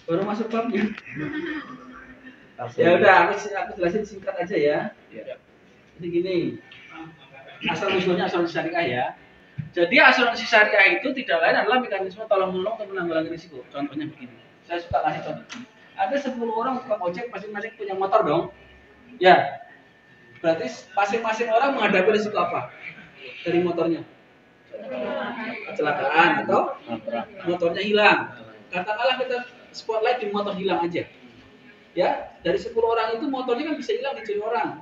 Baru masuk babnya. Ya udah, aku jelasin singkat aja ya. Jadi gini, asal usulnya asuransi syariah ya. Jadi asuransi syariah itu tidak lain adalah mekanisme tolong menolong untuk menanggulangi risiko. Contohnya begini, saya suka kasih contoh. Ada 10 orang tukang ojek, masing-masing punya motor dong. Ya, berarti masing-masing orang menghadapi risiko apa dari motornya? Kecelakaan atau motornya hilang. Katakanlah kita spotlight di motor hilang aja. Ya, dari 10 orang itu motornya kan bisa hilang dicuri orang.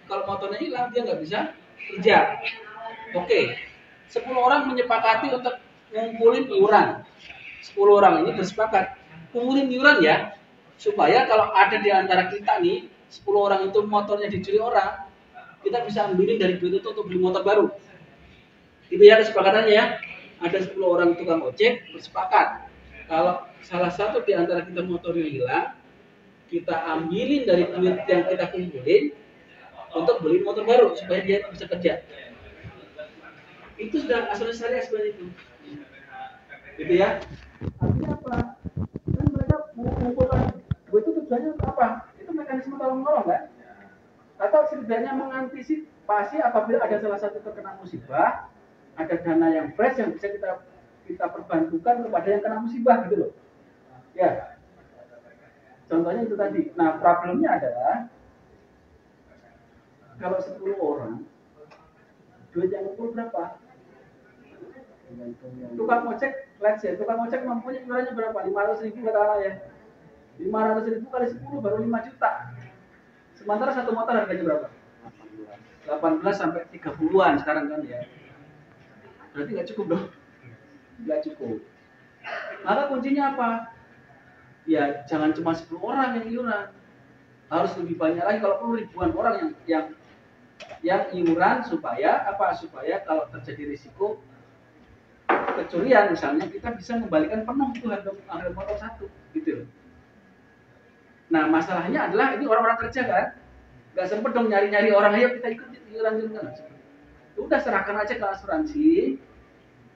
Kalau motornya hilang dia nggak bisa kerja. Oke, 10 orang menyepakati untuk ngumpulin iuran. 10 orang ini bersepakat kumpulin iuran ya, supaya kalau ada di antara kita nih 10 orang itu motornya dicuri orang, kita bisa ambilin dari duit itu untuk beli motor baru. Itu ya kesepakatannya ya. Ada 10 orang tukang ojek bersepakat kalau salah satu di antara kita motornya hilang, kita ambilin dari duit yang kita kumpulin untuk beli motor baru supaya dia bisa kerja. Itu sudah asuransi syariah seperti itu. Gitu ya. Artinya apa? Kan mereka mengumpulkan duit itu tujuannya apa? Itu mekanisme tolong menolong kan? Atau setidaknya mengantisipasi apabila ada salah satu terkena musibah, ada dana yang fresh yang bisa kita perbantukan kepada yang kena musibah gitu loh. Ya. Contohnya itu tadi. Nah, problemnya adalah kalau 10 orang duit yang ngumpul berapa? Tukang ojek, let's say, tukang ojek mampunya iurannya berapa? 500.000 katakanlah ya. 500.000 kali 10 baru 5 juta. Sementara satu motor harganya berapa? 18 sampai 30-an sekarang kan ya. Berarti nggak cukup dong. Nggak cukup. Maka kuncinya apa? Ya jangan cuma 10 orang yang iuran. Harus lebih banyak lagi, kalau perlu ribuan orang yang iuran supaya apa? Supaya kalau terjadi risiko kecurian misalnya, kita bisa kembalikan penuh itu harga motor satu gitu. Nah masalahnya adalah ini orang-orang kerja kan, nggak sempet dong nyari-nyari orang, ayo kita ikut iuran kan. Udah serahkan aja ke asuransi.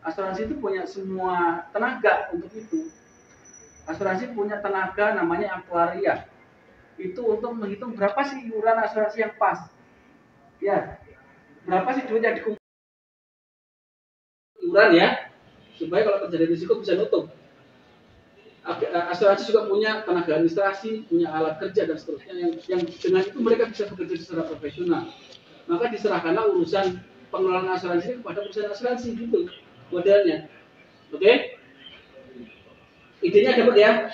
Asuransi itu punya semua tenaga untuk itu. Asuransi punya tenaga namanya aktuaria. Itu untuk menghitung berapa sih iuran asuransi yang pas. Ya, berapa sih duit yang dikumpulkan iuran ya, supaya kalau terjadi risiko bisa nutup. Asuransi juga punya tenaga administrasi, punya alat kerja dan seterusnya yang dengan itu mereka bisa bekerja secara profesional. Maka diserahkanlah urusan pengelolaan asuransi kepada perusahaan asuransi gitu modelnya. Oke? Idenya dapat ya?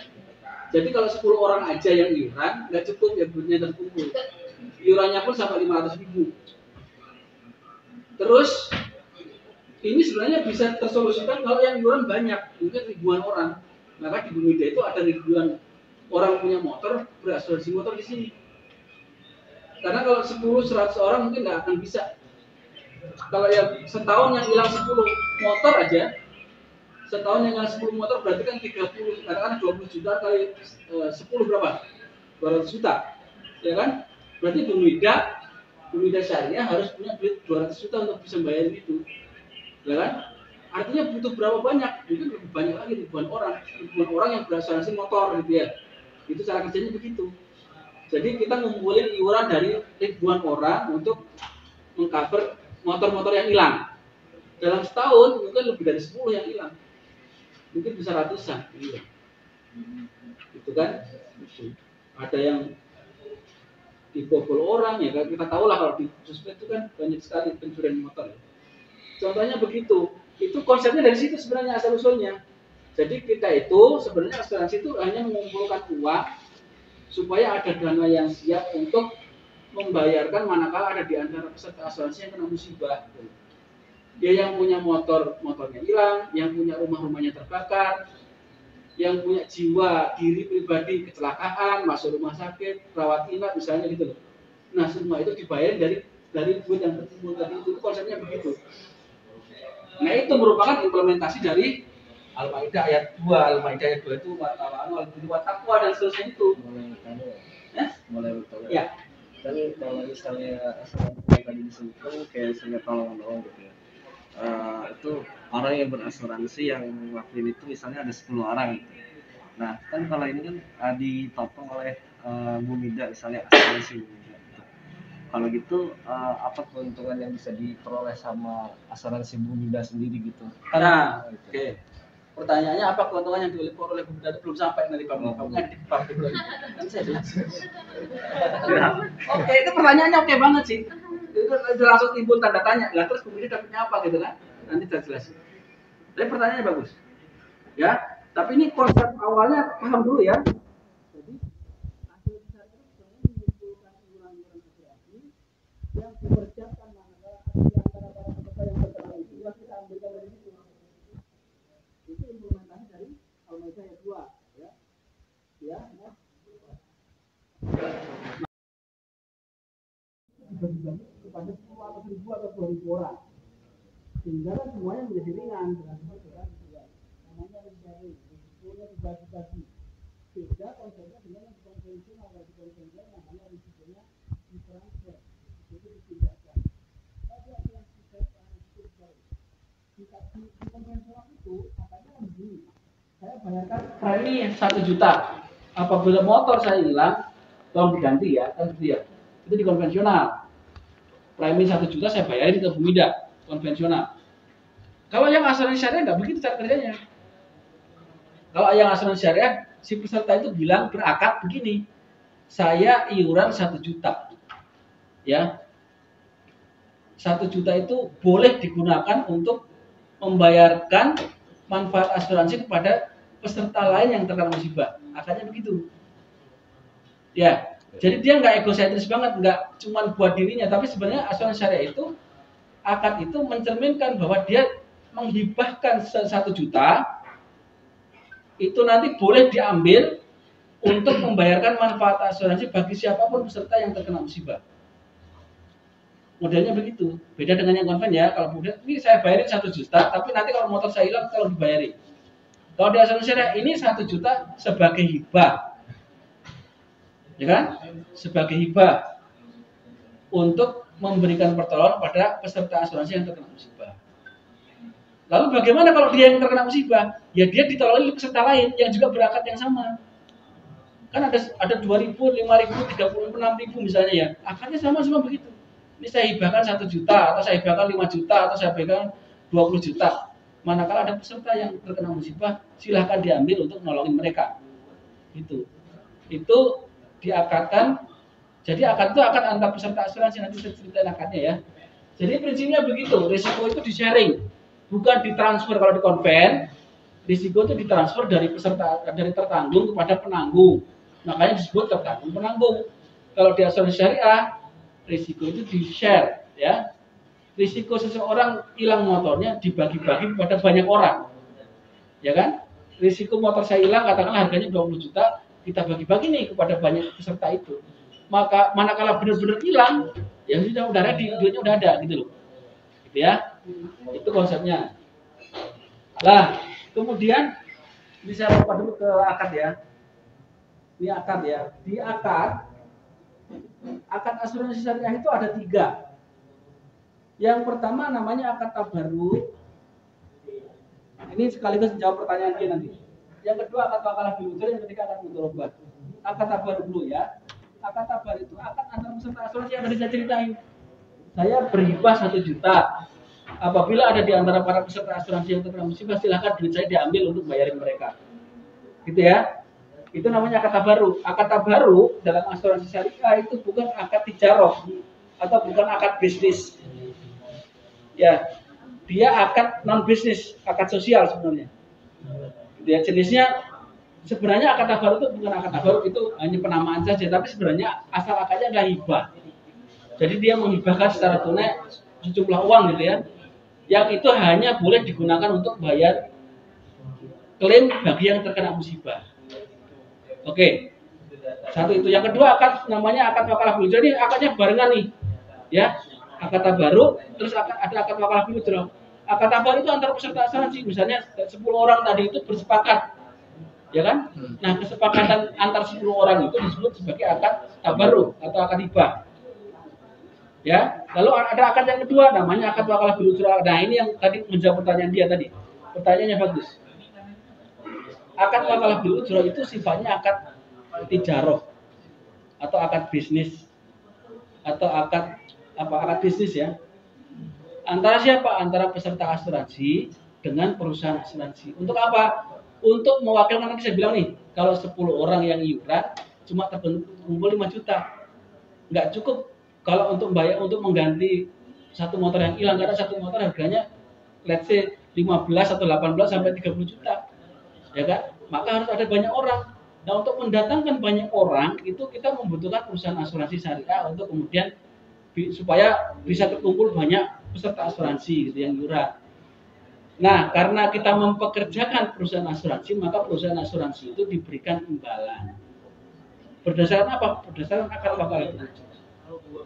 Jadi kalau 10 orang aja yang iuran, nggak cukup ya duitnya terkumpul. Iurannya pun sampai 500.000. Terus ini sebenarnya bisa tersolusikan kalau yang iuran banyak, mungkin ribuan orang. Maka di Bumida itu ada ribuan orang punya motor, berasuransi motor di sini. Karena kalau 10-100 orang mungkin nggak akan bisa. Kalau yang setahun yang hilang 10 motor aja, setahun yang hilang 10 motor berarti kan 30, katakan 20 juta kali 10 berapa? 200 juta. Ya kan? Berarti Bumida Syariah harus punya duit 200 juta untuk bisa bayar itu. Ya kan? Artinya butuh berapa banyak? Mungkin lebih banyak lagi ribuan orang yang berasuransi motor gitu ya. Itu cara kerjanya begitu. Jadi kita ngumpulin iuran dari ribuan orang untuk mengcover motor-motor yang hilang. Dalam setahun mungkin lebih dari 10 yang hilang. Mungkin bisa ratusan. Iya. Gitu kan? Ada yang dibobol orang ya, kita tahu lah kalau di sosmed itu kan banyak sekali pencurian motor ya. Contohnya begitu. Itu konsepnya dari situ sebenarnya asal usulnya. Jadi kita itu sebenarnya asuransi itu hanya mengumpulkan uang supaya ada dana yang siap untuk membayarkan manakala ada di antara peserta asuransi yang kena musibah. Dia yang punya motornya hilang, yang punya rumahnya terbakar, yang punya jiwa diri pribadi kecelakaan, masuk rumah sakit, rawat inap misalnya gitu loh. Nah semua itu dibayar dari duit yang terkumpul tadi itu konsepnya begitu. Nah itu merupakan implementasi dari Al-Maidah ayat 2. Al-Maidah ayat 2 itu taqwa dan seterusnya itu. Mulai ya. Tapi kalau misalnya asuransi tadi disebutkan kayak misalnya tolong gitu ya. Itu orang yang berasuransi yang ngelakuin itu misalnya ada 10 orang gitu. Nah, kan kalau ini kan ditopang oleh Bumida misalnya asuransi Bumida. Kalau gitu apa keuntungan yang bisa diperoleh sama asuransi Bumida sendiri gitu? Nah, oke. Pertanyaannya apa keuntungan yang diperoleh oleh Bumida itu belum sampai nanti Pak. Kamu di publik lagi. Kan saya jelasin. Oke, itu pertanyaannya oke banget sih. Itu langsung timbul tanda tanya. Lah terus Bumida dapatnya apa gitu kan? Nanti saya jelasin. Tapi pertanyaannya bagus. Ya, tapi ini konsep awalnya paham dulu ya. Jadi hasil besar itu sebenarnya mengumpulkan iuran-iuran asuransi yang dikerjakan manakala di antara para peserta yang terkena itu yang kita ambilkan dari situ. Itu implementasi dari Al-Maidah ayat 2 ya. Ya, nah. Dibagi-bagi kepada 10 atau 1000 atau 2000 orang. Sehingga kan semuanya menjadi ringan dengan berat juga. Namanya ringan, risikonya dibagi-bagi. Beda konsepnya dengan yang konvensional. Kalau di konvensional namanya risikonya ditransfer, itu dipindahkan. Tapi ada yang tidak risiko baru. Di konvensional itu katanya begini, saya bayarkan premi 1 juta. Apabila motor saya hilang, tolong diganti ya, kan gitu ya. Itu di konvensional. Premi 1 juta saya bayarin ke Bumida, konvensional. Kalau yang asuransi syariah nggak begitu cara kerjanya. Kalau yang asuransi syariah, si peserta itu bilang berakad begini, saya iuran 1 juta, ya, 1 juta itu boleh digunakan untuk membayarkan manfaat asuransi kepada peserta lain yang terkena musibah. Akadnya begitu, ya. Jadi dia nggak egosentris banget, nggak cuma buat dirinya, tapi sebenarnya asuransi syariah itu akad itu mencerminkan bahwa dia menghibahkan 1 juta itu nanti boleh diambil untuk membayarkan manfaat asuransi bagi siapapun peserta yang terkena musibah. Modelnya begitu. Beda dengan yang konven ya. Kalau kemudian ini saya bayarin 1 juta, tapi nanti kalau motor saya hilang kalau dibayarin. Kalau di asuransi syariah ini 1 juta sebagai hibah, ya kan? Sebagai hibah untuk memberikan pertolongan pada peserta asuransi yang terkena musibah. Lalu bagaimana kalau dia yang terkena musibah? Ya dia ditolongin peserta lain yang juga berakad yang sama. Kan ada 2.000, 5.000, 36.000 misalnya ya. Akadnya sama semua begitu. Ini saya hibahkan 1 juta, atau saya hibahkan 5 juta, atau saya hibahkan 20 juta. Manakala ada peserta yang terkena musibah, silahkan diambil untuk menolongin mereka. Itu diakadkan. Jadi akad itu akad antar peserta asuransi, nanti saya ceritain akadnya ya. Jadi prinsipnya begitu, risiko itu di-sharing, bukan ditransfer. Kalau di konven, risiko itu ditransfer dari peserta, dari tertanggung kepada penanggung. Makanya disebut tertanggung penanggung. Kalau di asuransi syariah, risiko itu di-share, ya. Risiko seseorang hilang motornya dibagi-bagi kepada banyak orang, ya kan? Risiko motor saya hilang, katakanlah harganya 20 juta, kita bagi-bagi nih kepada banyak peserta itu. Maka manakala benar-benar hilang, ya udah ready, duitnya udah ada, gitu loh, gitu ya. Itu konsepnya. Lah, kemudian bisa lupa dulu ke akad ya. Ini akad ya. Di akad asuransi syariah itu ada 3. Yang pertama namanya akad tabarruk. Ini sekaligus menjawab pertanyaan dia nanti. Yang kedua akad wakalah bil ujur, yang ketiga akad mudorobat. Akad tabarruk dulu ya. Akad tabarruk itu akad antar peserta asuransi yang tadi saya ceritain. Saya berhibah 1 juta. Apabila ada di antara para peserta asuransi yang terkena musibah, silahkan duit saya diambil untuk bayarin mereka. Gitu ya. Itu namanya akad tabarruk. Akad tabarruk dalam asuransi syariah itu bukan akad tijarah atau bukan akad bisnis. Ya, dia akad non bisnis, akad sosial sebenarnya. Dia jenisnya sebenarnya akad tabarruk itu bukan akad tabarruk, itu hanya penamaan saja, tapi sebenarnya asal akadnya adalah hibah. Jadi dia menghibahkan secara tunai sejumlah uang gitu ya. Yang itu hanya boleh digunakan untuk bayar klaim bagi yang terkena musibah. Oke. Satu itu. Yang kedua akad namanya akad wakalah bil ujur. Jadi akadnya barengan nih. Ya. Akad tabarruk, terus ada akad wakalah bil ujur. Akad tabarruk itu antar peserta asuransi. Misalnya 10 orang tadi itu bersepakat. Ya kan? Nah, kesepakatan antar 10 orang itu disebut sebagai akad tabarruk atau akad hibah. Ya, lalu ada akad yang kedua namanya akad wakalah bil ujur. Nah, ini yang tadi menjawab pertanyaan dia tadi. Pertanyaannya bagus. akad wakalah bil ujroh itu sifatnya akad tijaroh atau akad bisnis atau akad bisnis ya. Antara siapa? Antara peserta asuransi dengan perusahaan asuransi. Untuk apa? Untuk mewakilkan, nanti saya bilang nih, kalau 10 orang yang iuran cuma terkumpul 5 juta. Nggak cukup kalau untuk bayar untuk mengganti satu motor yang hilang, karena satu motor harganya let's say 15 atau 18 sampai 30 juta. Ya kan? Maka harus ada banyak orang. Nah, untuk mendatangkan banyak orang itu kita membutuhkan perusahaan asuransi syariah untuk kemudian supaya bisa terkumpul banyak peserta asuransi gitu yang iuran. Nah, karena kita mempekerjakan perusahaan asuransi, maka perusahaan asuransi itu diberikan imbalan. Berdasarkan apa? Berdasarkan akad wakalah bil ujroh.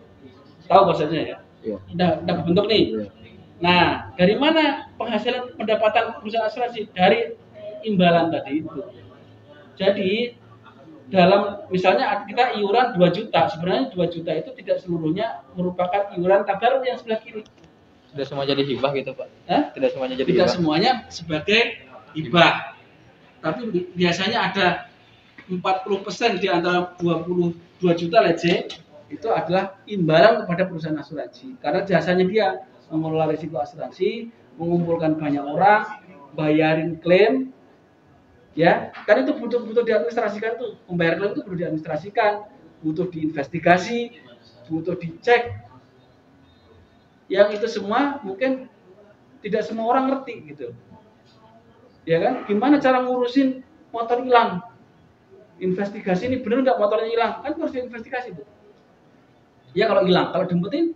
Tahu bahasanya ya? Iya. Udah kebentuk nih. Iya. Nah, dari mana penghasilan pendapatan perusahaan asuransi? Dari imbalan tadi itu. Jadi dalam misalnya kita iuran 2 juta, sebenarnya 2 juta itu tidak seluruhnya merupakan iuran tabarut yang sebelah kiri. Tidak semua jadi hibah gitu Pak? Tidak semuanya jadi Tidak hibah? semuanya sebagai hibah. Tapi biasanya ada 40% di antara 22 juta let's say, itu adalah imbalan kepada perusahaan asuransi. Karena jasanya dia mengelola risiko asuransi, mengumpulkan banyak orang, bayarin klaim, ya kan itu butuh diadministrasikan tuh. Membayar klaim itu butuh diadministrasikan, butuh diinvestigasi, butuh dicek. Yang itu semua mungkin tidak semua orang ngerti gitu. Ya kan? Gimana cara ngurusin motor hilang? Investigasi ini benar nggak motornya hilang? Kan harus diinvestigasi tuh. Ya kalau hilang, kalau dimpetin,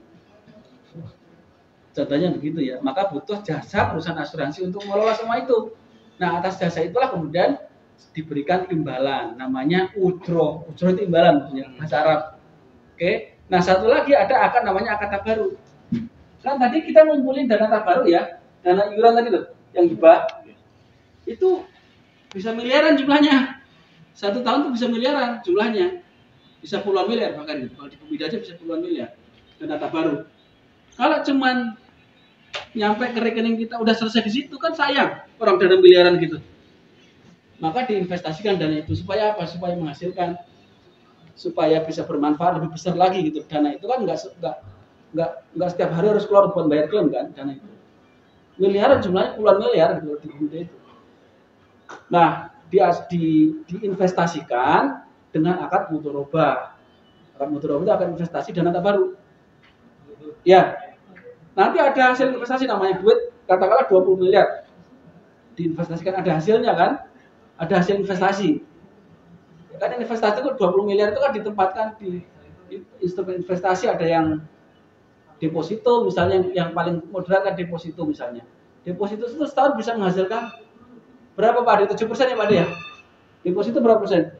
contohnya begitu ya. Maka butuh jasa perusahaan asuransi untuk mengelola semua itu. Nah, atas jasa itulah kemudian diberikan imbalan, namanya ujroh. Ujroh itu imbalan, bahasa Arab. Oke. Nah, satu lagi ada akad namanya akad tabarut. Kan tadi kita ngumpulin dana tabarut ya, dana iuran tadi loh, yang hibah. Itu bisa miliaran jumlahnya. 1 tahun itu bisa miliaran jumlahnya. Bisa puluhan miliar bahkan gitu. Kalau di bumi aja bisa puluhan miliar dana tabarut. Kalau cuman nyampe ke rekening kita udah selesai di situ kan sayang orang dana miliaran gitu. Maka diinvestasikan dana itu supaya apa? Supaya menghasilkan, supaya bisa bermanfaat lebih besar lagi gitu. Dana itu kan nggak setiap hari harus keluar buat bayar klaim kan dana itu. Miliaran jumlahnya puluhan miliar gitu di bumi itu. Nah, diinvestasikan dengan akad mudharabah. Akad mudharabah itu akan investasi dana tabarut. Ya. Nanti ada hasil investasi namanya duit katakanlah 20 miliar. Diinvestasikan ada hasilnya kan? Ada hasil investasi. Kan investasi itu 20 miliar itu kan ditempatkan di instrumen investasi, ada yang deposito misalnya, yang paling moderat kan deposito misalnya. Deposito itu setahun bisa menghasilkan berapa Pak? Di 7% ya Pak ya? Deposito berapa persen?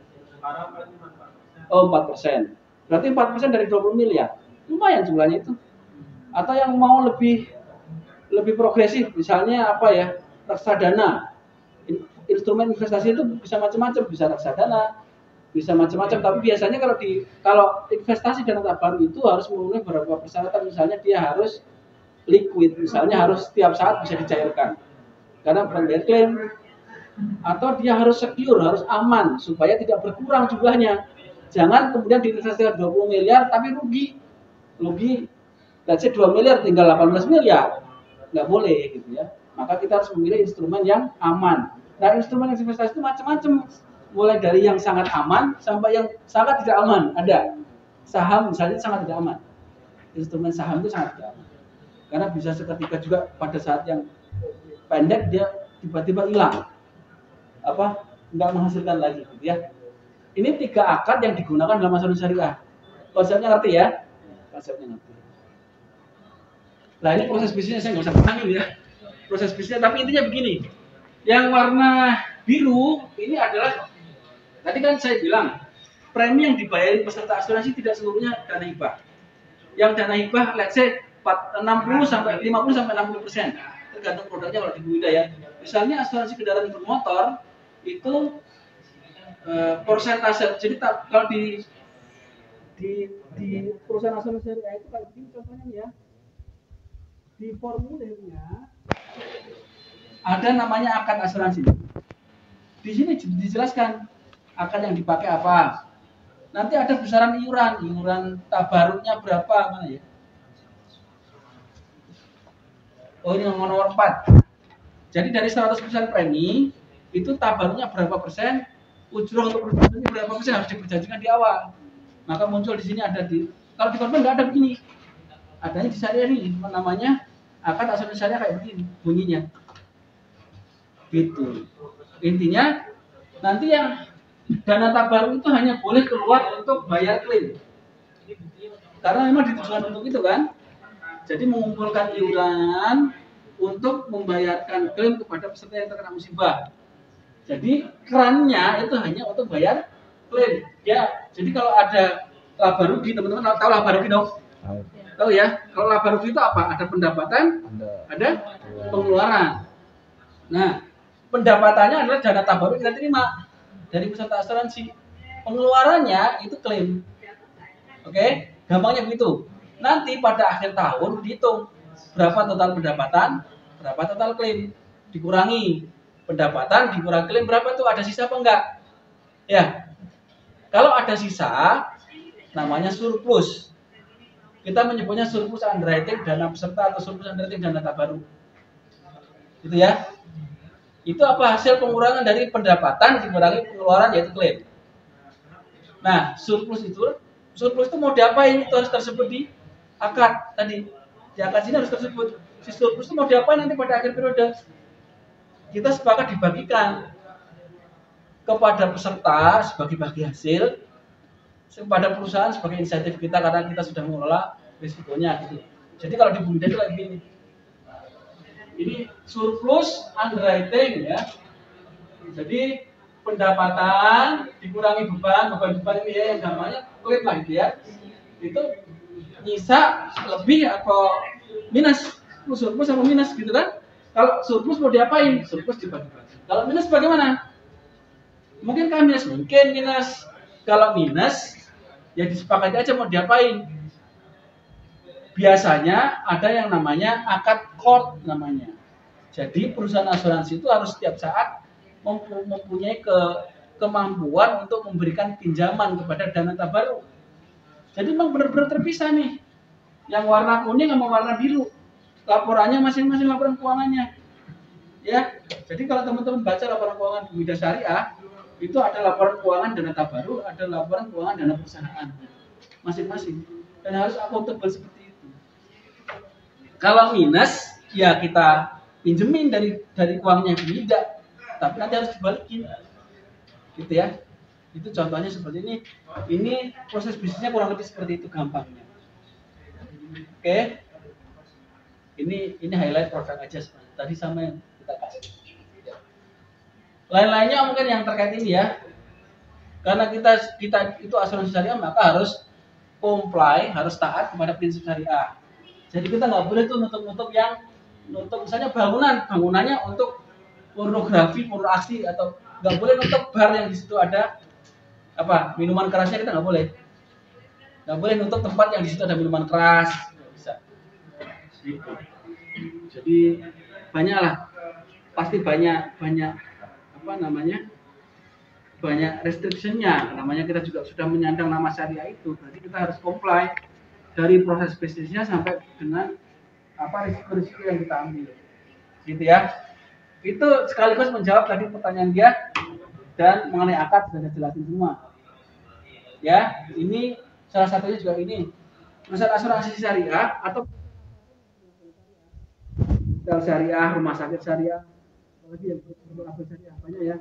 Oh 4%. Berarti 4% dari 20 miliar. Lumayan jumlahnya itu. Atau yang mau lebih progresif, misalnya apa ya? Reksadana. Instrumen investasi itu bisa macam-macam, bisa reksadana, bisa macam-macam. Tapi biasanya kalau investasi dana tabarut itu harus memenuhi beberapa persyaratan. Misalnya dia harus liquid, misalnya harus setiap saat bisa dicairkan. Karena bayar klaim, atau dia harus secure, harus aman supaya tidak berkurang jumlahnya. Jangan kemudian diinvestasikan 20 miliar tapi rugi, let's say 2 miliar tinggal 18 miliar, nggak boleh gitu ya. Maka kita harus memilih instrumen yang aman. Nah, instrumen investasi itu macam-macam, mulai dari yang sangat aman sampai yang sangat tidak aman. Ada saham misalnya sangat tidak aman, instrumen saham itu sangat tidak aman karena bisa seketika juga pada saat yang pendek dia tiba-tiba hilang, nggak menghasilkan lagi gitu ya. Ini 3 akad yang digunakan dalam asuransi syariah. Konsepnya ngerti ya? Konsepnya ngerti. Nah, ini proses bisnisnya saya nggak usah pahami ya. Proses bisnisnya, tapi intinya begini. Yang warna biru ini adalah, tadi kan saya bilang premi yang dibayar peserta asuransi tidak seluruhnya dana hibah. Yang dana hibah let's say 50 sampai 60%, tergantung produknya kalau di Buida ya. Misalnya asuransi kendaraan bermotor itu persentase. Jadi kalau di perusahaan asuransi syariah itu kayak begini contohnya ya. Di formulirnya ada namanya akad asuransi. Di sini dijelaskan akad yang dipakai apa. Nanti ada besaran iuran tabaruknya berapa, mana ya? Oh, ini nomor 4. Jadi dari 100% premi itu tabaruknya berapa persen, ujrah untuk perusahaan ini berapa persen harus diperjanjikan di awal. Maka muncul di sini ada kalau di korban nggak ada begini. Adanya di syariah ini namanya akad asuransi syariah kayak begini bunyinya. Gitu. Intinya nanti yang dana tabaruk itu hanya boleh keluar untuk bayar klaim. Karena memang ditujukan untuk itu kan. Jadi mengumpulkan iuran untuk membayarkan klaim kepada peserta yang terkena musibah. Jadi kerannya itu hanya untuk bayar klaim. Ya, jadi kalau ada laba rugi, teman-teman tahu laba rugi dong? Tahu ya? Kalau laba rugi itu apa? Ada pendapatan, ada pengeluaran. Nah, pendapatannya adalah dana tabaruk kita terima dari peserta asuransi. Pengeluarannya itu klaim. Oke? Gampangnya begitu. Nanti pada akhir tahun dihitung berapa total pendapatan, berapa total klaim, dikurangi pendapatan, dikurangi klaim, berapa tuh, ada sisa apa enggak? Ya, kalau ada sisa namanya surplus. Kita menyebutnya surplus underwriting dana peserta atau surplus underwriting dana tabaruk. Gitu ya. Itu apa? Hasil pengurangan dari pendapatan dikurangi pengeluaran, yaitu klaim. Nah, surplus itu mau diapain? Itu harus tersebut di akad tadi. Di akad sini harus tersebut. Si surplus itu mau diapain nanti pada akhir periode? Kita sepakat dibagikan kepada peserta sebagai bagi hasil, kepada perusahaan sebagai insentif kita karena kita sudah mengelola risikonya gitu. Jadi kalau di Bumida itu kayak gini. Ini surplus underwriting ya. Jadi pendapatan dikurangi beban ini ya, yang gampangnya klaim lah gitu ya. Itu nyisa lebih atau minus, surplus sama minus gitu kan. Kalau surplus mau diapain? Surplus dibagi-bagi. Kalau minus bagaimana? Mungkin kan minus, mungkin minus. Kalau minus ya disepakati aja mau diapain. Biasanya ada yang namanya akad court namanya. Jadi perusahaan asuransi itu harus setiap saat mempunyai kemampuan untuk memberikan pinjaman kepada dana tabaruk. Jadi memang benar-benar terpisah nih. Yang warna kuning sama warna biru. Laporannya masing-masing laporan keuangannya. Ya. Jadi kalau teman-teman baca laporan keuangan Bumida Syariah, itu ada laporan keuangan dana tabaruk, ada laporan keuangan dana perusahaan. Masing-masing. Dan harus akuntabel seperti itu. Kalau minus, ya kita pinjemin dari uangnya Bumida, tapi nanti harus dibalikin, gitu ya. Itu contohnya seperti ini. Ini proses bisnisnya kurang lebih seperti itu gampangnya. Oke. Ini highlight produk aja sebenarnya. Tadi sama yang kita kasih. Lain-lainnya mungkin yang terkait ini ya. Karena kita itu asuransi syariah, maka harus comply, harus taat kepada prinsip syariah. Jadi kita nggak boleh tuh nutup misalnya bangunannya untuk pornografi, porno aksi, atau nggak boleh nutup bar yang di situ ada minuman kerasnya, kita nggak boleh. Nggak boleh nutup tempat yang di situ ada minuman keras, nggak bisa. Gitu. Jadi pasti banyak banyak restriction-nya. Namanya kita juga sudah menyandang nama syariah itu, berarti kita harus comply dari proses bisnisnya sampai dengan risiko-risiko yang kita ambil, gitu ya. Itu sekaligus menjawab tadi pertanyaan dia, dan mengenai akad sudah jelasin semua. Ya, ini salah satunya juga ini perusahaan asuransi syariah atau hotel syariah, rumah sakit syariah, apalagi yang berbagai syariah banyak ya.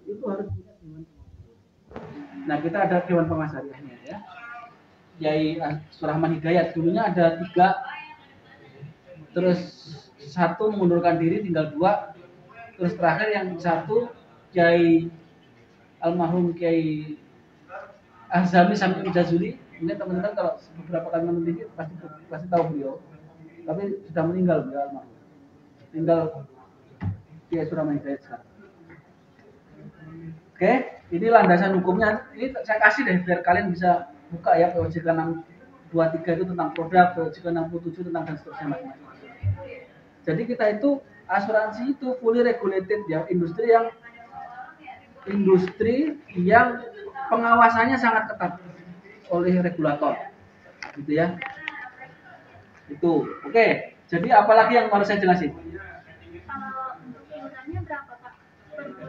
Itu harus punya dewan pengawas. Nah, kita ada dewan pengawas syariahnya ya. Yai Surahman Hidayat, dulunya ada 3, terus 1 mengundurkan diri, tinggal 2, terus terakhir yang 1 Kiai almarhum Kiai Azami Sampai Jazuli. Ini teman-teman kalau beberapa kali nonton TV pasti tahu beliau, tapi sudah meninggal beliau almarhum. Tinggal Kiai Surahman Hidayat sekarang. Oke, ini landasan hukumnya. Ini saya kasih deh biar kalian bisa buka ya, POJK 623 itu tentang produk, POJK 67 tentang dan seterusnya macam-macam. Jadi kita itu asuransi itu fully regulated ya, industri yang industri yang pengawasannya sangat ketat oleh regulator, gitu ya. Itu, oke. Jadi apalagi yang harus saya jelasin? Kalau untuk iurannya berapa Pak?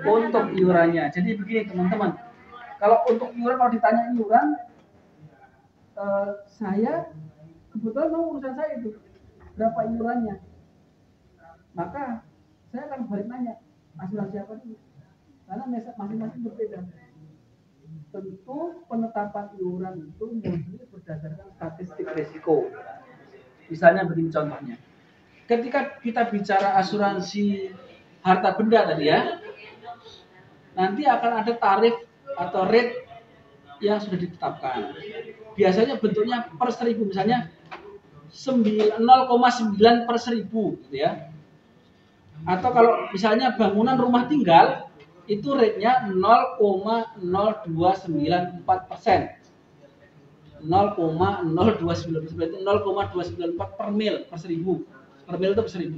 Untuk iurannya, jadi begini teman-teman. Kalau untuk iuran, kalau ditanya iuran, saya kebetulan mau urusan saya itu berapa iurannya, maka saya akan balik nanya asuransi apa dulu, karena masing-masing berbeda. Tentu penetapan iuran itu murni berdasarkan statistik risiko. Misalnya begini contohnya, ketika kita bicara asuransi harta benda tadi ya, nanti akan ada tarif atau rate yang sudah ditetapkan. Biasanya bentuknya per 1000, misalnya 0,9 per 1000 gitu ya. Atau kalau misalnya bangunan rumah tinggal itu rate-nya 0,0294%. 0,0294 per mil per 1000. Per mil itu per 1000.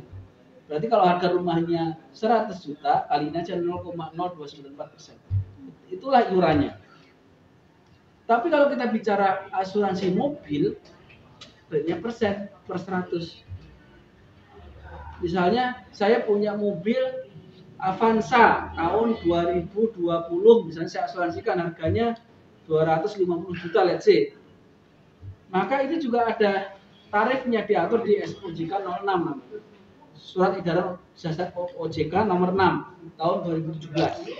Berarti kalau harga rumahnya 100 juta, kaliin aja 0,0294%. Itulah iurannya. Tapi kalau kita bicara asuransi mobil, rate-nya persen per 100. Misalnya saya punya mobil Avanza tahun 2020, misalnya saya asuransikan harganya 250 juta, let's say. Maka itu juga ada tarifnya, diatur di SOJK 06, Surat Edaran Jasa OJK nomor 6 tahun 2017.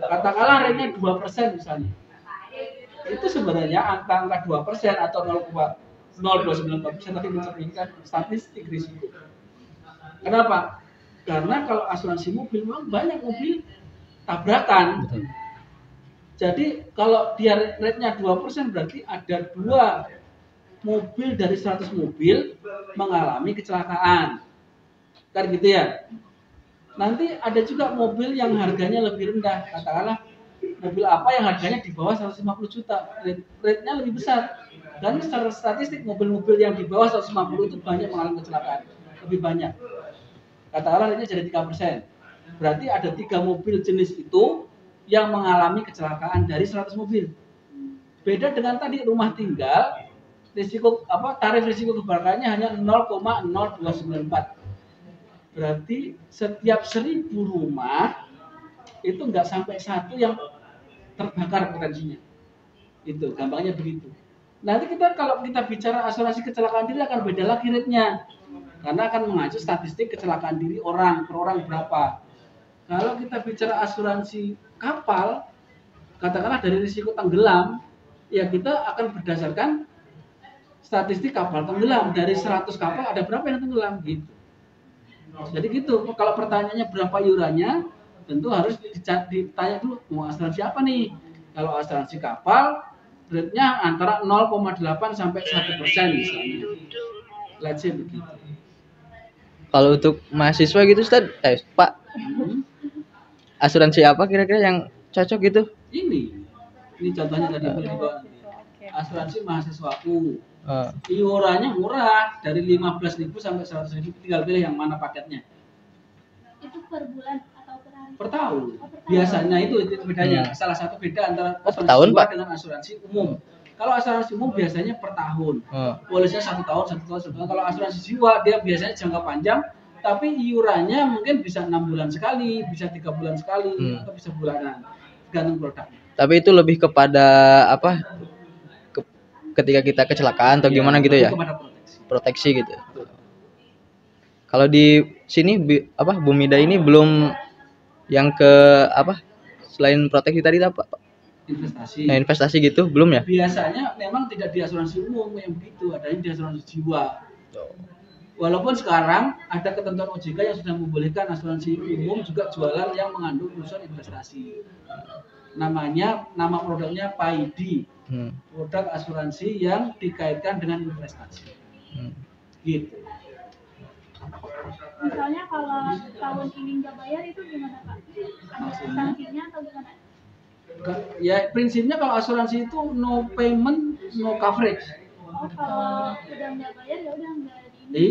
Katakanlah rate-nya 2% misalnya. Itu sebenarnya angka 2% atau 0,0294%, tapi mencerminkan statistik risiko. Kenapa? Karena kalau asuransi mobil memang banyak mobil tabrakan. Betul. Jadi kalau dia rate-nya 2%, berarti ada 2 mobil dari 100 mobil mengalami kecelakaan. Kan gitu ya. Nanti ada juga mobil yang harganya lebih rendah. Katakanlah mobil apa yang harganya di bawah 150 juta. Rate-nya lebih besar. Dan secara statistik mobil-mobil yang di bawah 150 itu banyak mengalami kecelakaan. Lebih banyak. Katakanlah rate-nya jadi 3%. Berarti ada 3 mobil jenis itu yang mengalami kecelakaan dari 100 mobil. Beda dengan tadi rumah tinggal, risiko tarif risiko kebakarannya hanya 0,0294. Berarti setiap 1000 rumah itu nggak sampai 1 yang terbakar potensinya. Itu gampangnya begitu. Nanti kalau kita bicara asuransi kecelakaan diri akan beda lagi rate-nya. Karena akan mengacu statistik kecelakaan diri orang per orang berapa. Kalau kita bicara asuransi kapal, katakanlah dari risiko tenggelam, ya kita akan berdasarkan statistik kapal tenggelam. Dari 100 kapal ada berapa yang tenggelam gitu. Jadi gitu. Kalau pertanyaannya berapa iurannya, tentu harus ditanya dulu mau asuransi apa nih. Kalau asuransi kapal, rate-nya antara 0,8 sampai 1% misalnya. Let's say begitu. Kalau untuk mahasiswa gitu Ustaz, Pak, asuransi apa kira-kira yang cocok gitu? Ini contohnya tadi juga asuransi mahasiswaku. Oh. Iurannya murah dari 15.000 sampai 100.000, tinggal pilih yang mana paketnya. Itu per bulan atau per hari? Per tahun. Oh, per tahun. Biasanya itu bedanya. Salah satu beda antara per asuransi tahun, jiwa Pak? dengan asuransi umum. Kalau asuransi umum biasanya per tahun. Polisnya 1 tahun. Kalau asuransi jiwa dia biasanya jangka panjang, tapi iurannya mungkin bisa 6 bulan sekali, bisa 3 bulan sekali, atau bisa bulanan, tergantung produknya. Tapi itu lebih kepada apa? Ketika kita kecelakaan atau gimana gitu ya? Kepada Proteksi gitu. Kalau di sini Bumida ini belum yang ke selain proteksi tadi apa? Investasi. Nah, investasi gitu belum ya? Biasanya memang tidak di asuransi umum yang begitu, adanya di asuransi jiwa. Walaupun sekarang ada ketentuan OJK yang sudah membolehkan asuransi umum juga jualan yang mengandung unsur investasi. Nama produknya PAID. Produk asuransi yang dikaitkan dengan investasi. Gitu. Misalnya kalau tahun ini nggak bayar itu gimana Pak? Ada sanksinya atau gimana? Ya prinsipnya kalau asuransi itu no payment, no coverage. Oh, kalau udah nggak bayar ya udah nggak di ini.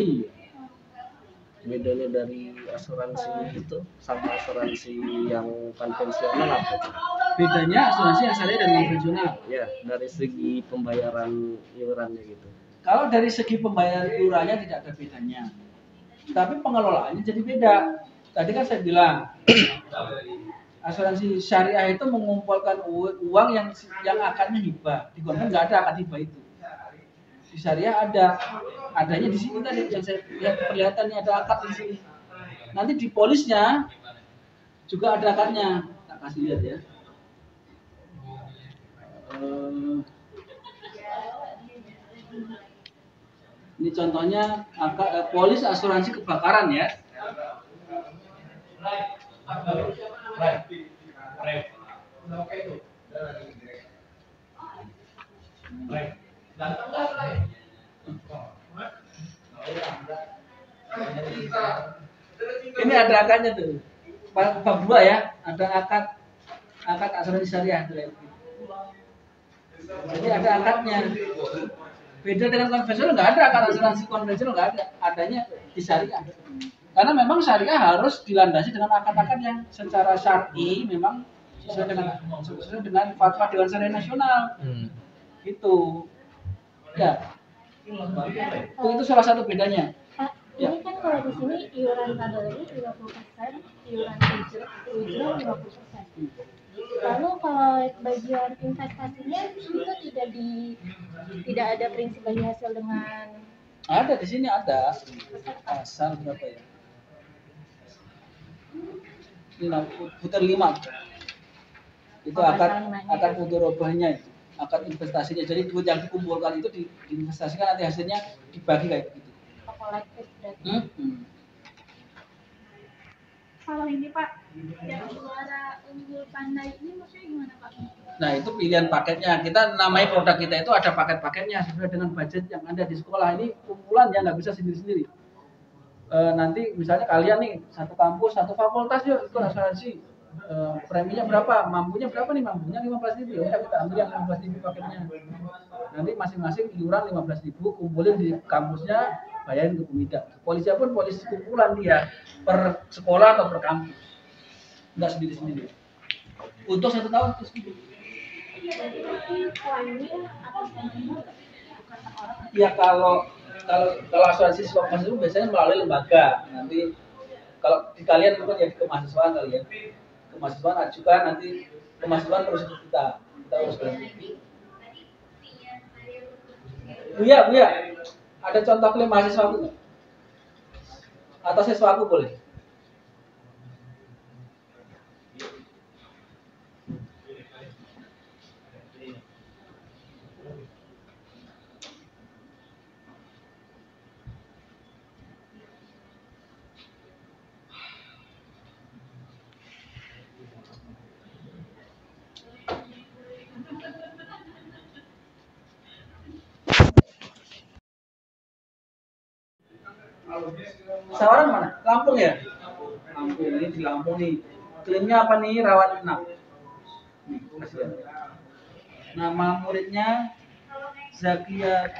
Iya. bedanya dari asuransi itu sama asuransi yang konvensional apa? Bedanya asuransi yang syariah dan konvensional. Ya, dari segi pembayaran iurannya gitu. Kalau dari segi pembayaran iurannya tidak ada bedanya, tapi pengelolaannya jadi beda. Tadi kan saya bilang asuransi syariah itu mengumpulkan uang yang akadnya hibah. Di konven nggak ada akad hibah itu. Di syariah adanya di sini tadi yang saya lihat perlihatannya ada akad di sini. Nanti di polisnya juga ada akadnya. Tak kasih lihat ya. Ini contohnya polis asuransi kebakaran ya. Ini ada akadnya tuh. Bab 2 ya, ada akad asuransi syariah. Jadi ada akadnya. Beda dengan konvensional nggak ada akad asuransi konvensional nggak ada, adanya di syariah. Karena memang syariah harus dilandasi dengan akad-akad yang secara syar'i memang sesuai dengan fatwa Dewan Syariah Nasional. Gitu. Ya. Itu salah satu bedanya. Pak, ini kan kalau di sini iuran KBLI 30%, iuran ujung 50%. Lalu kalau bagian investasinya itu tidak ada prinsip bagi hasil dengan Ada di sini ada pasal berapa ya? Ini putar 5. Itu akan mudharabahnya itu, akad investasinya. Jadi duit yang dikumpulkan itu diinvestasikan, nanti hasilnya dibagi kayak begitu. kolektif berarti. Kalau ini Pak, yang suara unggul pandai ini maksudnya gimana Pak? Nah itu pilihan paketnya. Kita namanya produk kita itu ada paket-paketnya sesuai dengan budget yang ada di sekolah. Ini kumpulan yang nggak bisa sendiri-sendiri. Nanti misalnya kalian nih satu kampus, satu fakultas yuk ikut asuransi. Preminya berapa? Mampunya berapa nih? Mampunya 15.000. Ya udah kita ambil yang 15.000 paketnya. Nanti masing-masing iuran 15.000, kumpulin di kampusnya, bayarin ke Bumida. Polisi pun polisi kumpulan dia per sekolah atau per kampus. Enggak sendiri-sendiri. Untuk 1 tahun terus gitu. Ya kalau asuransi siswa mahasiswa itu biasanya melalui lembaga. Nanti kalau di kalian mungkin ya ke mahasiswa kalian. Ke mahasiswa ajukan, nanti ke mahasiswa terus kita urus berarti. Buya, ada contoh klaim mahasiswa aku nggak? Atau siswa aku boleh? Sawaran mana? Lampung ya? Lampung, ini di Lampung nih. Klaimnya apa nih? Rawat inap. Nih, kasih lihat. Nama muridnya Zakia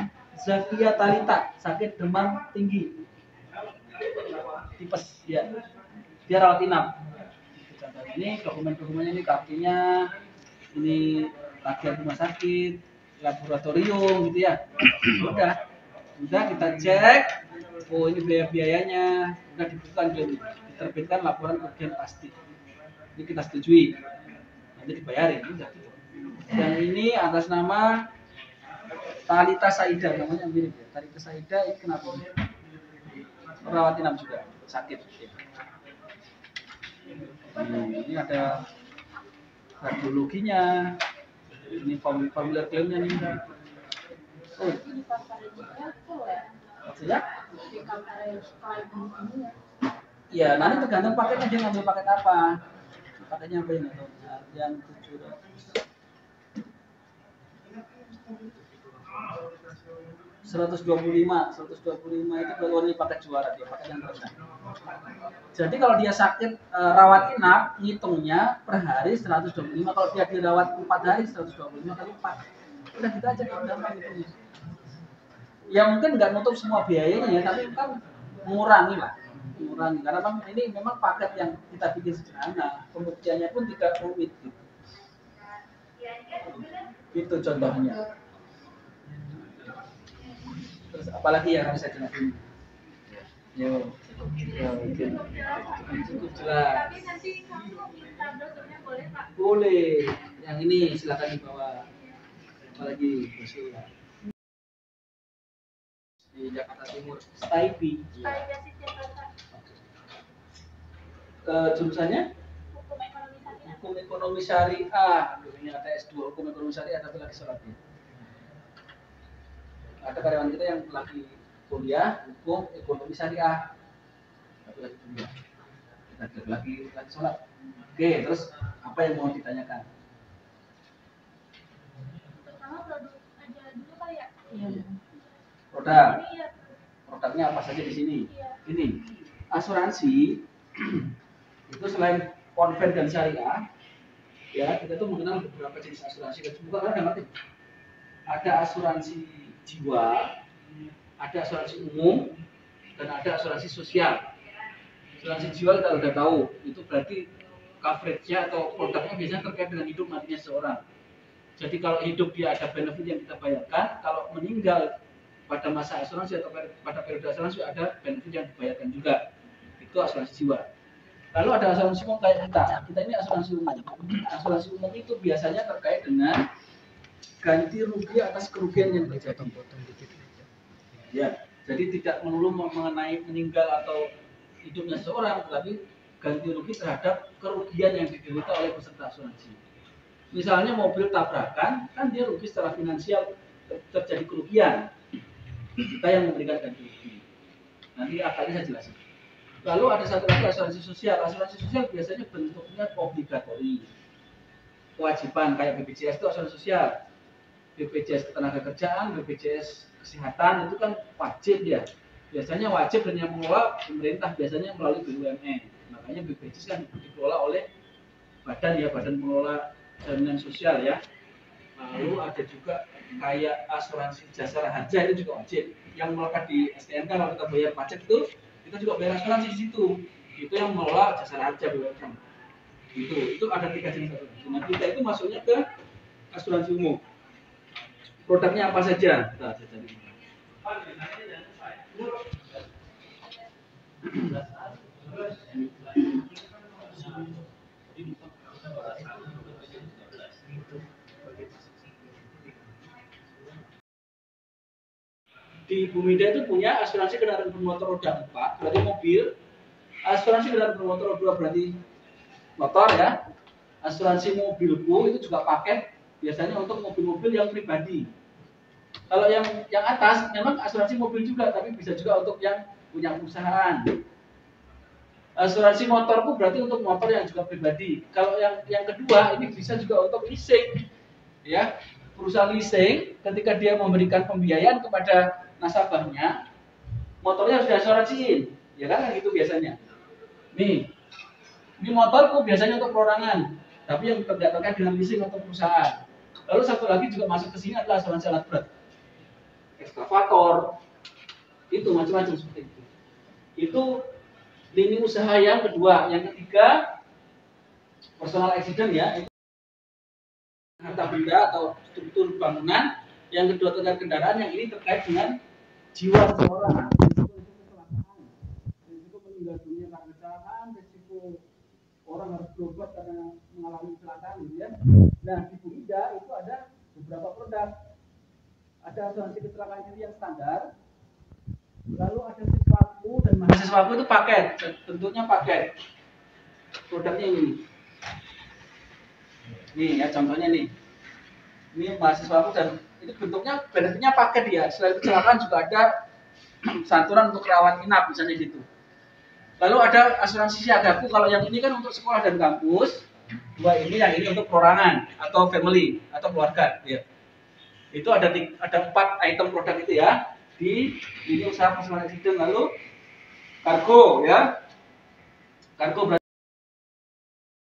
Talita, sakit demam tinggi. Tipes ya. Dia rawat inap. Ini dokumen-dokumennya, ini kartunya, ini tagihan rumah sakit, laboratorium gitu ya. Udah kita cek. Oh ini biayanya udah dibutuhkan, diterbitkan laporan kerugian pasti. Ini kita setujui, nanti dibayarin udah. Dan ini atas nama Talita Saida, namanya mirip ya. Talita Saida ini kenapa? Perawat inap juga, sakit. Ini ada radiologinya, ini formulir klaimnya nih. Oh, maksudnya? Ya, nanti tergantung paketnya, dia ngambil paket apa. Paketnya apa ini? Yang 125 itu kalau ini paket juara, dia paket yang terendah. Jadi kalau dia sakit rawat inap, ngitungnya per hari 125. Kalau dia dirawat 4 hari 125 kali 4. Udah kita aja gampang gitu. Ya mungkin nggak nutup semua biayanya ya, tapi kan mengurangi lah. mengurangi karena ini memang paket yang kita bikin sederhana, pembuktiannya pun tidak rumit gitu. Itu contohnya. Terus apalagi yang harus saya jelasin? Yo, cukup jelas. Tapi nanti kamu minta brosurnya boleh Pak? Boleh. Yang ini silakan dibawa. Apalagi brosur di Jakarta Timur, STIP. Style Basic Jakarta. Jurusannya Hukum Ekonomi Syariah. Hukum Ekonomi Syariah. Aduh, ini ada S2 Hukum Ekonomi Syariah, tapi lagi sholatnya. Ada karyawan kita yang lagi kuliah Hukum Ekonomi Syariah, tapi lagi kuliah. Kita lagi sholat. Oke, terus apa yang mau ditanyakan? Pertama produk aja dulu kali ya? Iya. Produk. Ini ya. Produknya apa saja di sini? Iya. Ini asuransi itu selain konven dan syariah, ya kita tuh mengenal beberapa jenis asuransi. Bukan ada ngerti? Ada asuransi jiwa, ada asuransi umum, dan ada asuransi sosial. Asuransi jiwa kita udah tahu, itu berarti coverage-nya atau produknya biasanya terkait dengan hidup matinya seseorang. Jadi kalau hidup dia ada benefit yang kita bayarkan, kalau meninggal pada masa asuransi atau pada periode asuransi ada benefit yang dibayarkan juga. Itu asuransi jiwa. Lalu ada asuransi umum kayak kita ini asuransi umum. Asuransi umum itu biasanya terkait dengan ganti rugi atas kerugian yang terjadi. Ya, jadi tidak melulu mengenai meninggal atau hidupnya seorang, tetapi ganti rugi terhadap kerugian yang diderita oleh peserta asuransi. Misalnya mobil tabrakan, kan dia rugi secara finansial, terjadi kerugian. Kita yang memberikan ganti rugi. Nanti akalnya saya jelasin. Lalu ada satu lagi asuransi sosial. Asuransi sosial biasanya bentuknya obligatori, kewajiban kayak BPJS itu asuransi sosial. BPJS ketenagakerjaan, BPJS kesehatan itu kan wajib ya. Biasanya wajib dan yang mengelola pemerintah biasanya melalui BUMN. Makanya BPJS kan dikelola oleh badan pengelola jaminan sosial ya. Lalu ada juga kayak asuransi jasa harja itu juga wajib. Yang melekat di STNK kalau kita bayar pajak itu kita juga bayar asuransi di situ. Itu yang mengelola jasa harja BUMN. Itu ada 3 jenis asuransi. Nah kita itu masuknya ke asuransi umum. Produknya apa saja? Nah, saya cari. Di Bumida itu punya asuransi kendaraan bermotor roda 4, berarti mobil. Asuransi kendaraan bermotor roda 2 berarti motor ya. Asuransi mobilku itu juga paket biasanya untuk mobil-mobil yang pribadi. Kalau yang atas memang asuransi mobil juga, tapi bisa juga untuk yang punya perusahaan. Asuransi motorku berarti untuk motor yang juga pribadi. Kalau yang kedua ini bisa juga untuk leasing, ya. Perusahaan leasing ketika dia memberikan pembiayaan kepada nasabahnya, motornya harus diasuransiin, ya kan gitu biasanya. Nih, ini motorku biasanya untuk perorangan, tapi yang terkait dengan leasing untuk perusahaan. Lalu satu lagi juga masuk ke sini adalah asuransi alat berat, ekskavator, itu macam-macam seperti itu. Itu lini usaha yang kedua. Yang ketiga, personal accident ya, itu harta benda atau struktur bangunan. Yang kedua terkait kendaraan, yang ini terkait dengan jiwa seseorang. Risiko meninggal dunia karena kecelakaan, risiko orang harus berobat karena mengalami kecelakaan, gitu ya. Nah di Bumida itu ada beberapa produk. Ada asuransi kecelakaan itu yang standar. Lalu ada siswaku dan mahasiswaku itu paket, bentuknya paket. Produknya ini. Nih ya contohnya nih. Ini mahasiswaku dan itu bentuknya benefitnya paket dia. Selain kecelakaan juga ada santunan untuk rawat inap misalnya gitu. Lalu ada asuransi siagaku, kalau yang ini kan untuk sekolah dan kampus. Dua ini, yang ini untuk perorangan atau family atau keluarga ya. Itu ada 4 item produk itu ya. Di ini usaha personal accident. Lalu kargo ya. Kargo berarti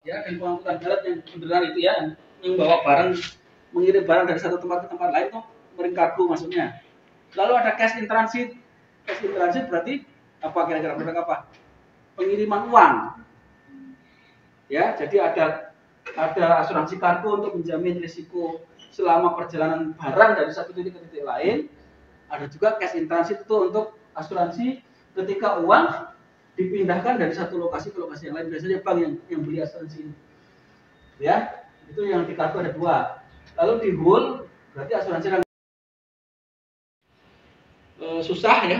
ya, dan pengangkutan darat yang beneran itu ya, yang bawa barang, mengirim barang dari satu tempat ke tempat lain tuh mengirim kargo maksudnya. Lalu ada cash in transit. Cash in transit berarti apa kira-kira produk apa? pengiriman uang. Ya, jadi ada asuransi kargo untuk menjamin risiko selama perjalanan barang dari satu titik ke titik lain. Ada juga cash in transit itu untuk asuransi ketika uang dipindahkan dari satu lokasi ke lokasi yang lain. Biasanya bank yang beli asuransi ini. Ya, itu yang di kargo ada 2. Lalu di whole berarti asuransi yang susah ya.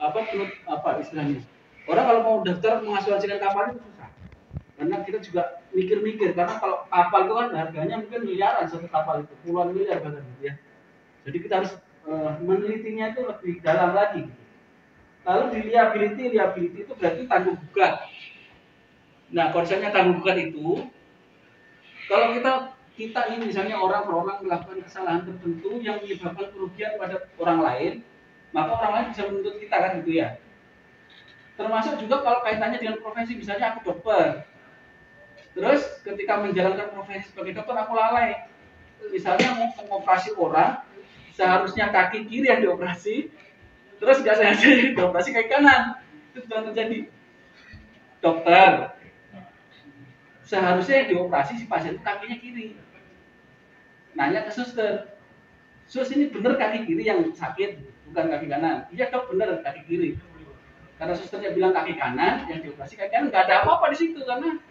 Apa istilahnya? Orang kalau mau daftar mengasuransikan kapal itu susah. Karena kita juga mikir-mikir, karena kalau kapal itu kan harganya mungkin miliaran satu kapal itu, puluhan miliar bahkan gitu ya. Jadi kita harus menelitinya itu lebih dalam lagi. Lalu di liability itu berarti tanggung gugat. Nah, konsepnya tanggung gugat itu, kalau kita ini misalnya orang melakukan kesalahan tertentu yang menyebabkan kerugian pada orang lain, maka orang lain bisa menuntut kita kan gitu ya. Termasuk juga kalau kaitannya dengan profesi, misalnya aku dokter. Terus ketika menjalankan profesi sebagai dokter aku lalai. Misalnya mau mengoperasi orang, seharusnya kaki kiri yang dioperasi, terus nggak sengaja dioperasi kaki kanan. Itu sudah terjadi. Dokter, seharusnya yang dioperasi si pasien itu kakinya kiri. Nanya ke suster, sus ini benar kaki kiri yang sakit, bukan kaki kanan? Iya dok, benar kaki kiri. Karena susternya bilang kaki kanan, yang dioperasi kaki kanan, nggak ada apa-apa di situ karena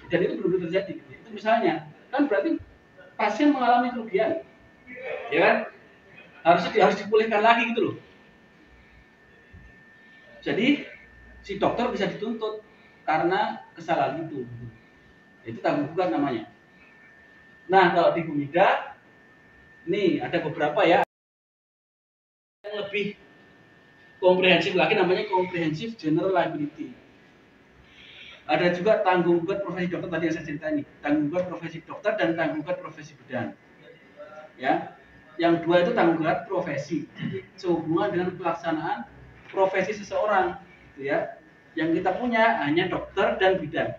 dan itu belum terjadi. Itu misalnya, kan berarti pasien mengalami kerugian, ya kan? Harus dipulihkan lagi gitu loh. Jadi si dokter bisa dituntut karena kesalahan itu. Itu tanggung gugat namanya. Nah kalau di Bumida, nih ada beberapa ya yang lebih komprehensif lagi, namanya comprehensive general liability. Ada juga tanggung gugat profesi dokter tadi yang saya cerita ini, tanggung gugat profesi dokter dan tanggung gugat profesi bidan. Ya, yang 2 itu tanggung gugat profesi, jadi sehubungan dengan pelaksanaan profesi seseorang, gitu ya. Yang kita punya hanya dokter dan bidan.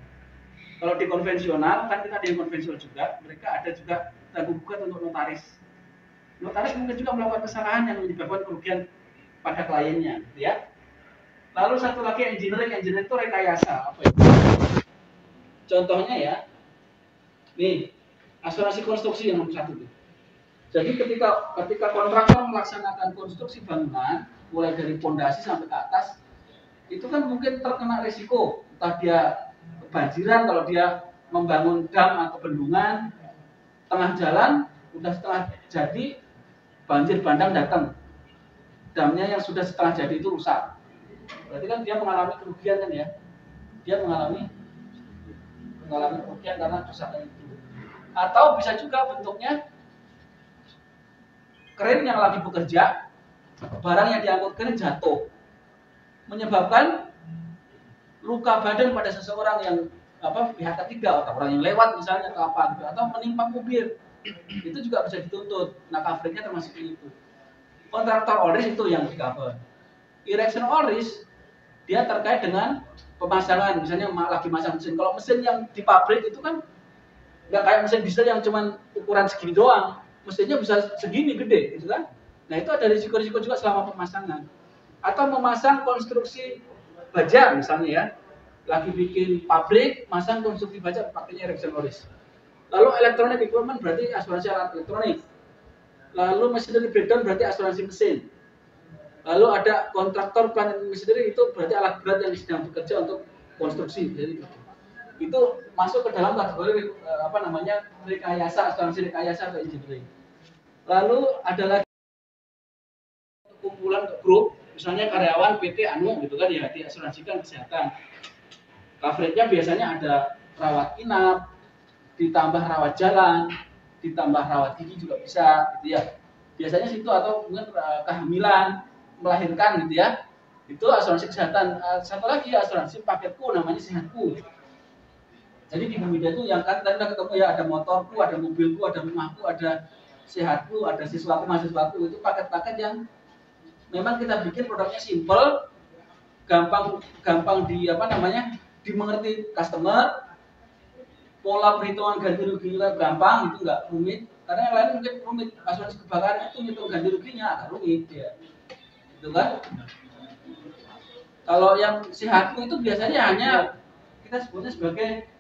Kalau di konvensional kan kita ada yang konvensional juga, mereka ada juga tanggung gugat untuk notaris. Notaris mungkin juga melakukan kesalahan yang menyebabkan kerugian pada kliennya, gitu ya. Lalu satu lagi engineering itu rekayasa. Apa itu? Contohnya ya, nih asuransi konstruksi yang nomor 1 itu. Jadi ketika kontraktor melaksanakan konstruksi bangunan, mulai dari fondasi sampai ke atas, itu kan mungkin terkena risiko, entah dia kebanjiran kalau dia membangun dam atau bendungan, tengah jalan, udah setengah jadi, banjir bandang datang, damnya yang sudah setengah jadi itu rusak. Berarti kan dia mengalami kerugian kan ya, dia mengalami kerugian karena kerusakan itu. Atau bisa juga bentuknya kren yang lagi bekerja, barang yang diangkut kren jatuh, menyebabkan luka badan pada seseorang yang pihak ketiga, atau orang yang lewat misalnya ke apa gitu, atau menimpa mobil, itu juga bisa dituntut. Nah coveragenya termasuk itu. Kontraktor all risk itu yang di cover. Erection all risk dia terkait dengan pemasangan, misalnya lagi masang mesin. Kalau mesin yang di pabrik itu kan nggak kayak mesin diesel yang cuman ukuran segini doang, mesinnya bisa segini gede, gitu kan? Nah itu ada risiko-risiko juga selama pemasangan. Atau memasang konstruksi baja misalnya ya, lagi bikin pabrik, masang konstruksi baja pakainya erection all risk. Lalu electronic equipment berarti asuransi alat elektronik. Lalu machinery breakdown berarti asuransi mesin. Lalu ada kontraktor plant and machinery, itu berarti alat berat yang sedang bekerja untuk konstruksi. Jadi itu masuk ke dalam kategori rekayasa, asuransi rekayasa atau engineering. Lalu ada lagi kumpulan grup, misalnya karyawan PT Anu gitu kan ya, diasuransikan kesehatan. Coveragenya biasanya ada rawat inap, ditambah rawat jalan, ditambah rawat gigi juga bisa gitu ya. Biasanya situ, atau mungkin kehamilan, melahirkan gitu ya, itu asuransi kesehatan. Satu lagi asuransi paketku namanya sehatku. Jadi di Bumida itu yang kan tadi ketemu ya, ada motorku, ada mobilku, ada rumahku, ada sehatku, ada siswaku, mahasiswaku. Itu paket-paket yang memang kita bikin produknya simple, gampang dimengerti customer. Pola perhitungan ganti rugi kita gampang, itu nggak rumit. Karena yang lain mungkin rumit, asuransi kebakaran itu ngitung ganti ruginya agak rumit ya. Gitu kan? Kalau yang sehatku itu biasanya hanya kita sebutnya sebagai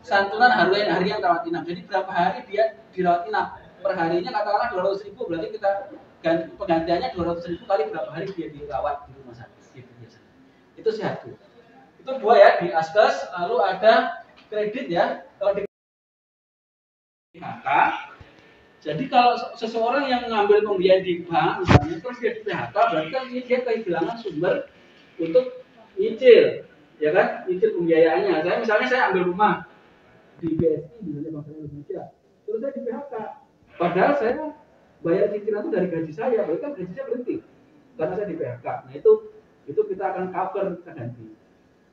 santunan hari yang rawat inap. Jadi berapa hari dia dirawat inap? Perharinya katakanlah 200.000, berarti kita penggantiannya 200.000 kali berapa hari dia dirawat di rumah sakit. Gitu biasanya. Itu sehatku. Itu 2 ya di Askes. Lalu ada kredit ya. Kalau di PHK, jadi kalau seseorang yang mengambil pembiayaan di bank misalnya terus dia di PHK, berarti kan dia kehilangan sumber untuk nyicil, ya kan? Nyicil pembiayaannya. Saya ambil rumah di BSI misalnya Bank Syariah Indonesia, terus saya di PHK. Padahal saya bayar cicilan itu dari gaji saya, berarti kan gaji saya berhenti karena saya di PHK. Nah itu kita akan cover, kita ganti.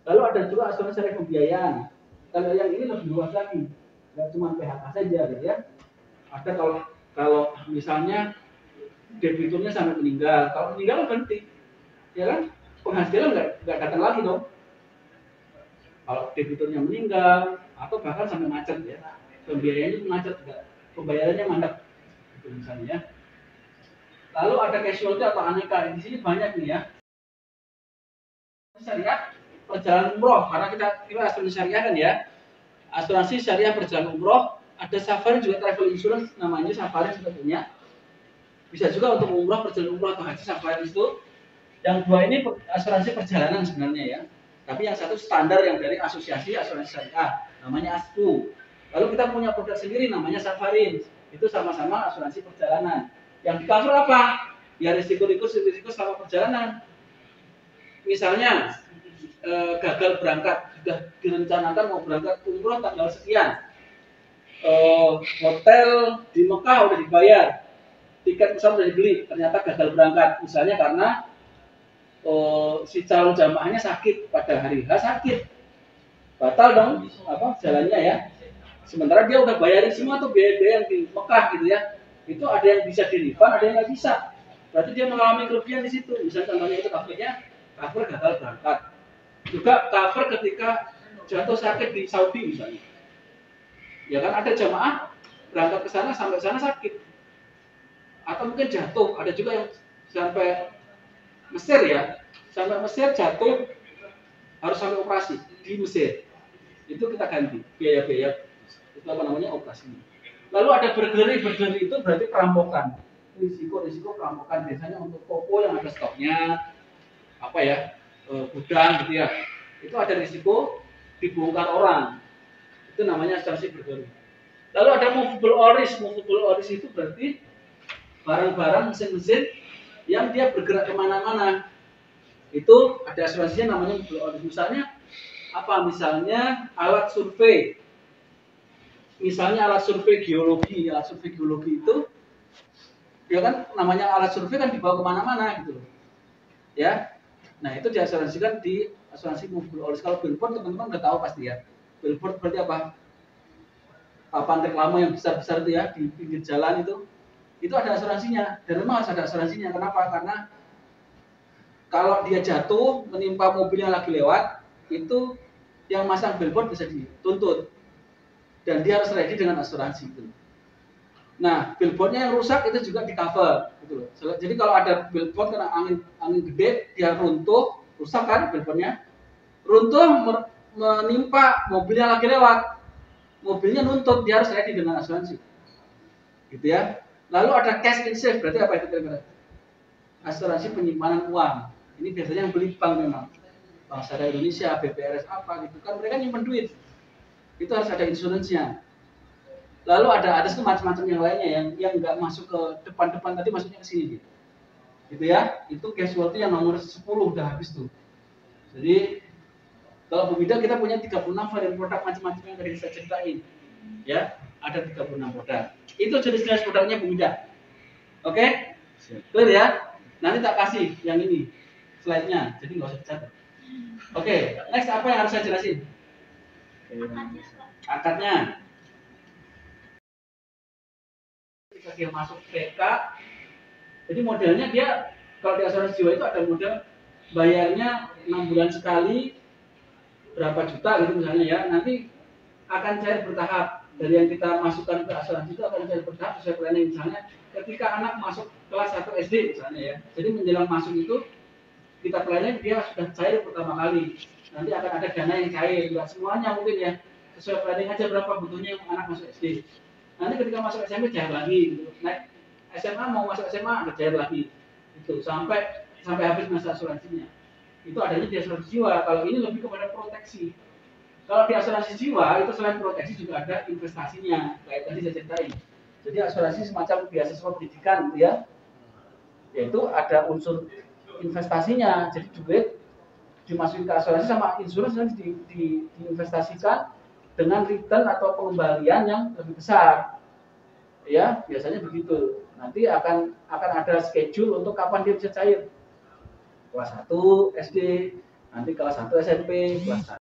Lalu ada juga asuransi syariah pembiayaan. Kalau yang ini lebih luas lagi, nggak cuma PHK saja, gitu ya. Ada kalau misalnya debiturnya sampai meninggal, kalau meninggal berhenti, ya kan? Penghasilan nggak datang lagi dong. Kalau debiturnya meninggal atau bahkan sampai macet ya, pembiayaannya macet juga, pembayarannya mandek, itu misalnya ya. Lalu ada casualty atau aneka, di sini banyak nih ya. Syariah perjalanan umroh, karena kita asuransi syariah kan ya. Asuransi syariah perjalanan umroh, ada safari juga travel insurance, namanya safari juga punya. Bisa juga untuk umroh, perjalanan umroh atau haji safari itu. Yang 2 ini asuransi perjalanan sebenarnya ya. Tapi yang satu standar yang dari asosiasi asuransi syariah, namanya ASPU. Lalu kita punya produk sendiri namanya Safarin. Itu sama-sama asuransi perjalanan. Yang di-cover apa? Ya risiko selama perjalanan. Misalnya gagal berangkat, sudah direncanakan mau berangkat umroh tanggal sekian. Hotel di Mekah udah dibayar, tiket pesawat udah dibeli, ternyata gagal berangkat. Misalnya karena si calon jamaahnya sakit pada hari H, sakit, batal dong jalannya ya. Sementara dia udah bayarin semua tuh biaya-biaya yang di Mekah gitu ya. Itu ada yang bisa di-refund, ada yang nggak bisa. Berarti dia mengalami kerugian di situ. Misalnya contohnya itu cover gagal berangkat. Juga cover ketika jatuh sakit di Saudi misalnya. Ya kan ada jamaah berangkat ke sana sampai sana sakit. Atau mungkin jatuh, ada juga yang sampai Mesir ya, sampai Mesir jatuh harus sampai operasi di Mesir, itu kita ganti biaya-biaya itu operasi. Lalu ada burglary itu berarti perampokan, risiko perampokan biasanya untuk toko yang ada stoknya gudang gitu ya, itu ada risiko dibongkar orang, itu namanya asuransi burglary. Lalu ada movable oris itu berarti barang-barang mesin-mesin yang dia bergerak kemana-mana, itu ada asuransinya namanya movable oris. Misalnya misalnya alat survei, alat survei geologi itu ya kan namanya alat survei kan dibawa kemana-mana gitu loh ya. Nah itu diasuransikan di asuransi movable oris. Kalau billboard teman-teman udah tahu pasti ya, billboard berarti papan reklame yang besar-besar itu ya di pinggir jalan itu ada asuransinya, dan memang harus ada asuransinya. Kenapa? Karena kalau dia jatuh menimpa mobil yang lagi lewat, itu yang masang billboard bisa dituntut, dan dia harus ready dengan asuransi itu. Nah, billboardnya yang rusak itu juga di cover gitu loh. Jadi kalau ada billboard kena angin gede, dia runtuh, rusak kan billboardnya, runtuh menimpa mobil yang lagi lewat, mobilnya nuntut, dia harus ready dengan asuransi, gitu ya. Lalu ada cash in safe, berarti apa itu kira-kira? Asuransi penyimpanan uang. Ini biasanya yang beli bank memang. Bank Syariah Indonesia, BPRS gitu kan, mereka nyimpen duit. Itu harus ada insuransinya. Lalu ada itu macam-macam yang lainnya yang nggak masuk ke depan-depan tadi, masuknya ke sini gitu. Gitu ya. Itu casualty yang nomor 10 udah habis tuh. Jadi kalau Bu Mida kita punya 36 varian produk macam-macam yang tadi saya ceritain. Ya, ada 36 produk. Itu jenis-jenis produknya Bu Mida. Oke? Clear ya? Nanti tak kasih yang ini slide-nya, jadi nggak usah dicatat. Oke, next apa yang harus saya jelasin? Akadnya. Ketika dia masuk PK, jadi modelnya dia kalau di asuransi jiwa itu ada model bayarnya 6 bulan sekali berapa juta gitu misalnya ya. Nanti akan cair bertahap. Dari yang kita masukkan ke asuransi itu akan cair bertahap sesuai planning. Misalnya ketika anak masuk kelas 1 SD misalnya ya, jadi menjelang masuk itu kita planning dia sudah cair pertama kali, nanti akan ada dana yang cair, nggak semuanya mungkin ya, sesuai planning aja berapa butuhnya anak masuk SD. Nanti ketika masuk SMP cair lagi, gitu. Naik SMA mau masuk SMA ada cair lagi, itu sampai habis masa asuransinya. Itu adanya di asuransi jiwa. Kalau ini lebih kepada proteksi. Kalau di asuransi jiwa itu selain proteksi juga ada investasinya, kayak tadi saya ceritain. Jadi asuransi semacam beasiswa pendidikan, gitu ya, yaitu ada unsur investasinya. Jadi duit dimasukin ke asuransi sama insurans nanti diinvestasikan dengan return atau pengembalian yang lebih besar. Ya, biasanya begitu. Nanti akan ada schedule untuk kapan dia bisa cair. Kelas 1 SD, nanti kelas 1 SMP, kelas